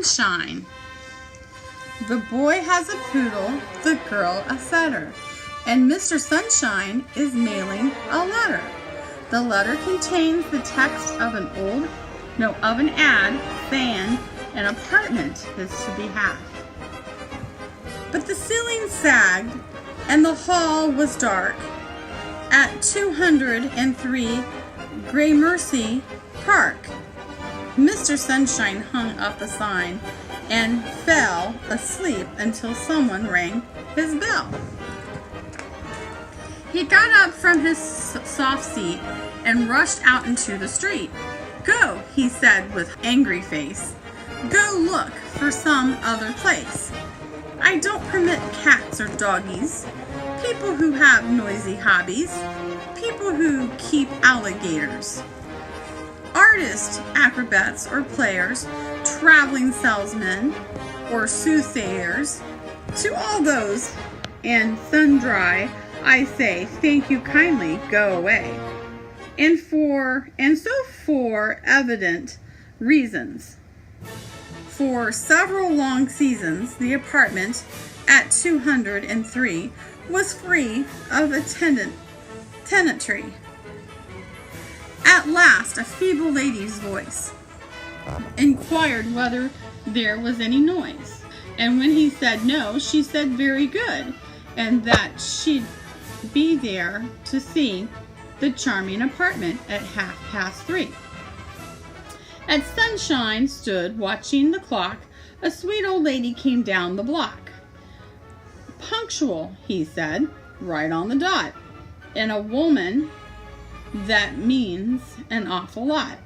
Sunshine. The boy has a poodle, the girl a setter, and Mr. Sunshine is mailing a letter. The letter contains the text of an ad saying an apartment is to be had. But the ceiling sagged and the hall was dark at 203 Gramercy Park. Mr. Sunshine hung up a sign and fell asleep until someone rang his bell. He got up from his soft seat and rushed out into the street. "Go," he said with angry face. "Go look for some other place. I don't permit cats or doggies, people who have noisy hobbies, people who keep alligators, artists, acrobats, or players, traveling salesmen, or soothsayers. To all those and sundry, I say, thank you kindly, go away. And so for evident reasons. For several long seasons, the apartment at 203 was free of tenantry. At last, a feeble lady's voice inquired whether there was any noise, and when he said no, she said very good, and that she'd be there to see the charming apartment at 3:30. As Sunshine stood watching the clock, a sweet old lady came down the block. "Punctual," he said, "right on the dot. And a woman, that means an awful lot."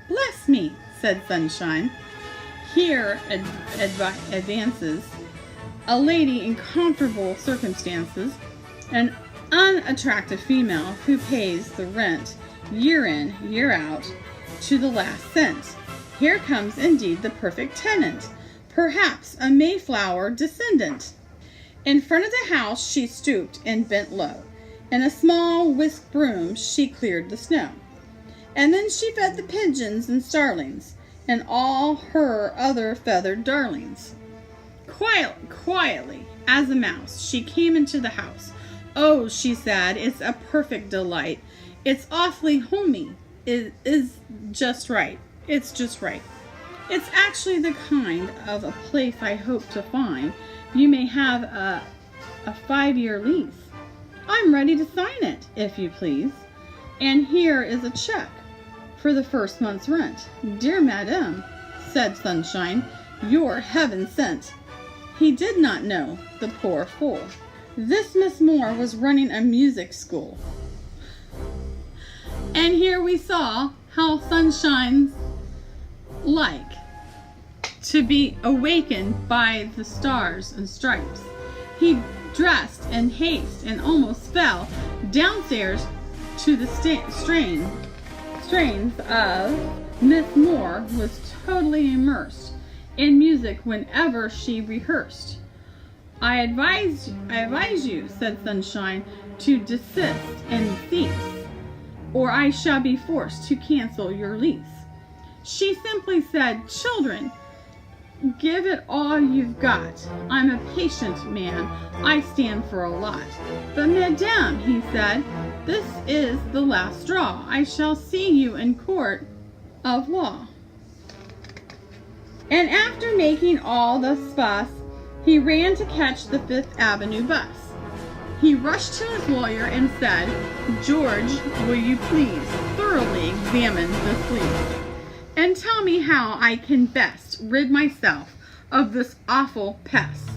"Bless me," said Sunshine. "Here advances a lady in comfortable circumstances, an unattractive female who pays the rent year in, year out, to the last cent. Here comes indeed the perfect tenant, perhaps a Mayflower descendant." In front of the house she stooped and bent low. In a small whisk broom she cleared the snow. And then she fed the pigeons and starlings, and all her other feathered darlings. Quietly as a mouse, she came into the house. "Oh," she said, "it's a perfect delight. It's awfully homey. It is just right. It's just right. It's actually the kind of a place I hope to find. You may have a 5-year lease. I'm ready to sign it, if you please. And here is a check for the first month's rent." "Dear Madame," said Sunshine, "you're heaven sent." He did not know, the poor fool, this Miss Moore was running a music school. And here we saw how Sunshine's like to be awakened by the stars and stripes. He dressed in haste and almost fell downstairs to the strains of Miss Moore was totally immersed in music whenever she rehearsed. I advise you," said Sunshine, "to desist and cease, or I shall be forced to cancel your lease." She simply said, "Children, give it all you've got. I'm a patient man. I stand for a lot." "But Madame," he said, "this is the last straw. I shall see you in court of law." And after making all this fuss, he ran to catch the 5th Avenue bus. He rushed to his lawyer and said, "George, will you please thoroughly examine this lease and tell me how I can best rid myself of this awful pest?"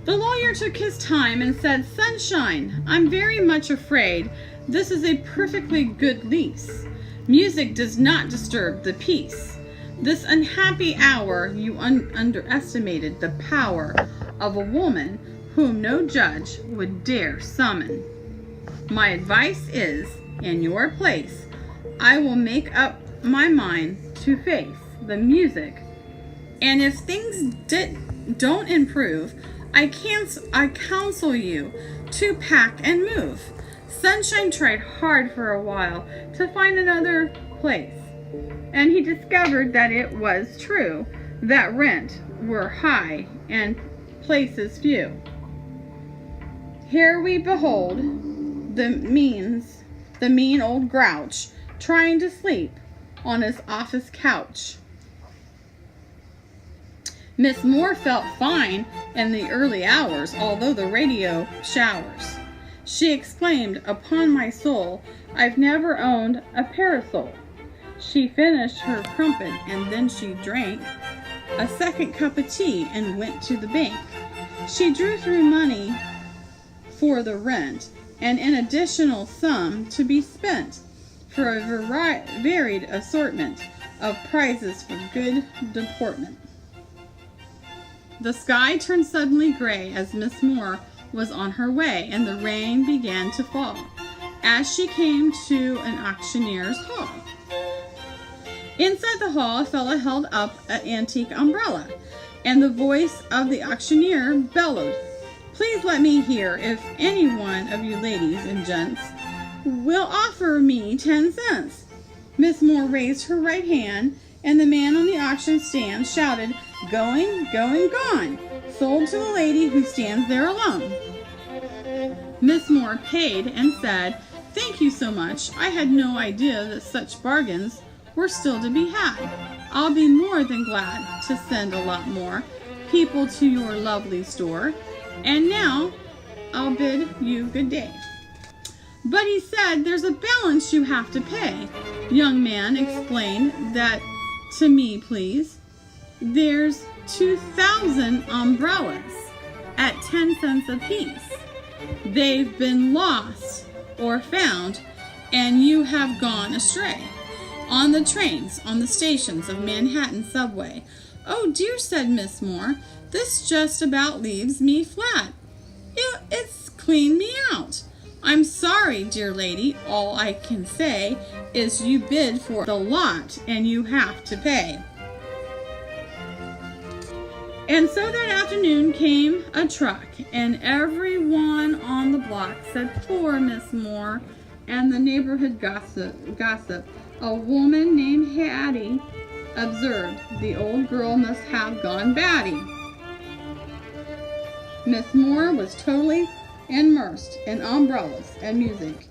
The lawyer took his time and said, "Sunshine, I'm very much afraid this is a perfectly good lease. Music does not disturb the peace. This unhappy hour you underestimated the power of a woman whom no judge would dare summon. My advice is, in your place, I will make up my mind to face the music, and if things don't improve, I counsel you to pack and move." Sunshine tried hard for a while to find another place, and he discovered that it was true that rent were high and places few. Here we behold the mean old grouch trying to sleep on his office couch. Miss Moore felt fine in the early hours, although the radio showers. She exclaimed, "Upon my soul, I've never owned a parasol." She finished her crumpet and then she drank a second cup of tea and went to the bank. She drew through money for the rent and an additional sum to be spent for a varied assortment of prizes for good deportment. The sky turned suddenly gray as Miss Moore was on her way, and the rain began to fall as she came to an auctioneer's hall. Inside the hall, a fellow held up an antique umbrella, and the voice of the auctioneer bellowed, "Please let me hear if any one of you ladies and gents will offer me 10 cents. Miss Moore raised her right hand, and the man on the auction stand shouted, "Going, going, gone! Sold to the lady who stands there alone." Miss Moore paid and said, "Thank you so much. I had no idea that such bargains were still to be had. I'll be more than glad to send a lot more people to your lovely store. And now I'll bid you good day." "But he said there's a balance you have to pay." "Young man, explain that to me, please." "There's 2,000 umbrellas at 10 cents apiece. They've been lost or found, and you have gone astray on the trains, on the stations of Manhattan subway." "Oh dear," said Miss Moore, "this just about leaves me flat. It's cleaned me out. I'm sorry, dear lady. All I can say is you bid for the lot and you have to pay." And so that afternoon came a truck, and everyone on the block said, "Poor Miss Moore," and the neighborhood gossip. A woman named Hattie observed, "The old girl must have gone batty." Miss Moore was totally immersed in umbrellas and music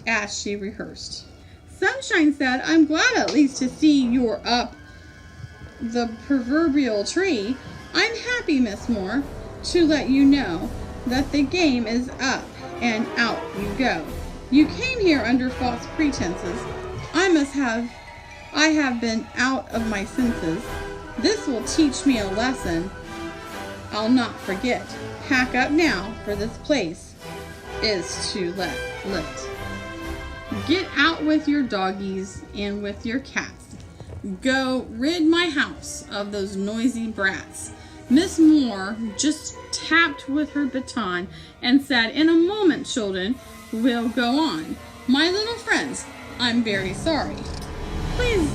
as she rehearsed. Sunshine said, "I'm glad at least to see you're up the proverbial tree. I'm happy, Miss Moore, to let you know that the game is up and out you go. You came here under false pretenses. I have been out of my senses. This will teach me a lesson I'll not forget. Pack up now, for this place is to let. Get out with your doggies and with your cats. Go rid my house of those noisy brats." Miss Moore just tapped with her baton and said, "In a moment, children, we'll go on. My little friends, I'm very sorry. Please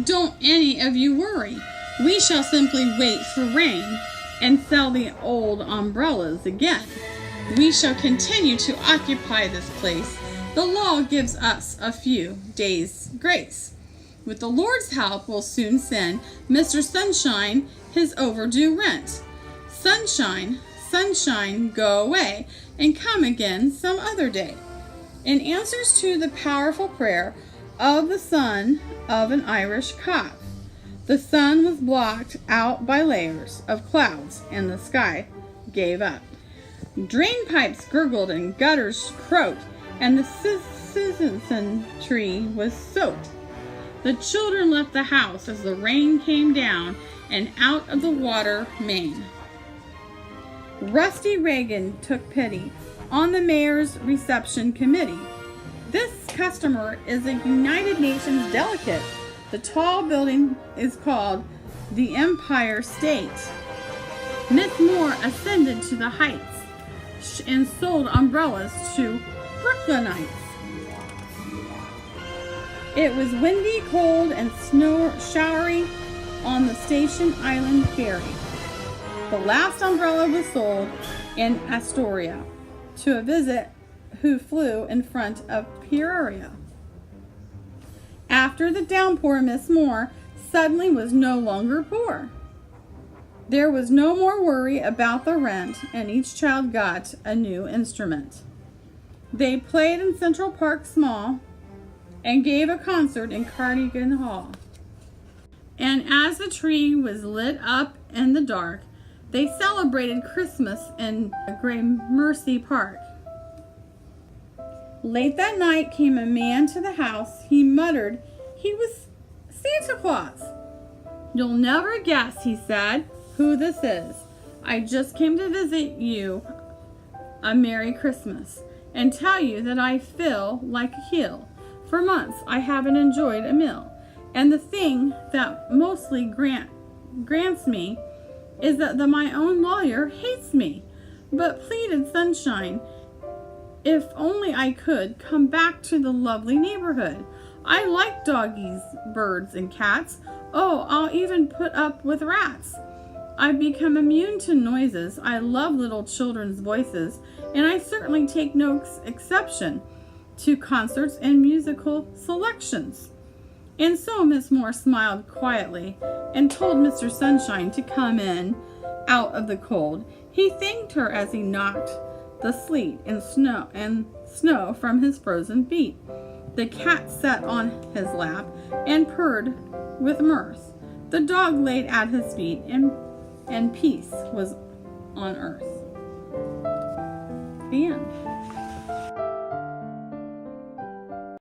don't any of you worry. We shall simply wait for rain and sell the old umbrellas again. We shall continue to occupy this place. The law gives us a few days' grace. With the Lord's help, we'll soon send Mr. Sunshine his overdue rent. Sunshine, sunshine, go away and come again some other day." In answers to the powerful prayer of the son of an Irish cock, the sun was blocked out by layers of clouds and the sky gave up. Drain pipes gurgled and gutters croaked, and the sisson tree was soaked. The children left the house as the rain came down and out of the water main. Rusty Reagan took pity on the mayor's reception committee. "This customer is a United Nations delegate. The tall building is called the Empire State." Miss Moore ascended to the heights and sold umbrellas to Brooklynites. It was windy, cold, and showery on the Station Island ferry. The last umbrella was sold in Astoria to a visit who flew in front of Peoria. After the downpour, Miss Moore suddenly was no longer poor. There was no more worry about the rent, and each child got a new instrument. They played in Central Park Mall and gave a concert in Carnegie Hall. And as the tree was lit up in the dark, they celebrated Christmas in Gramercy Park. Late that night came a man to the house. He muttered he was Santa Claus. "You'll never guess," he said, "who this is. I just came to visit you a Merry Christmas and tell you that I feel like a heel. For months I haven't enjoyed a meal, and the thing that mostly grants me is that my own lawyer hates me." But pleaded Sunshine, "If only I could come back to the lovely neighborhood. I like doggies, birds, and cats. Oh, I'll even put up with rats. I've become immune to noises. I love little children's voices, and I certainly take no exception to concerts and musical selections." And so Miss Moore smiled quietly and told Mr. Sunshine to come in out of the cold. He thanked her as he knocked the sleet and snow from his frozen feet. The cat sat on his lap and purred with mirth. The dog laid at his feet, and peace was on earth. The end.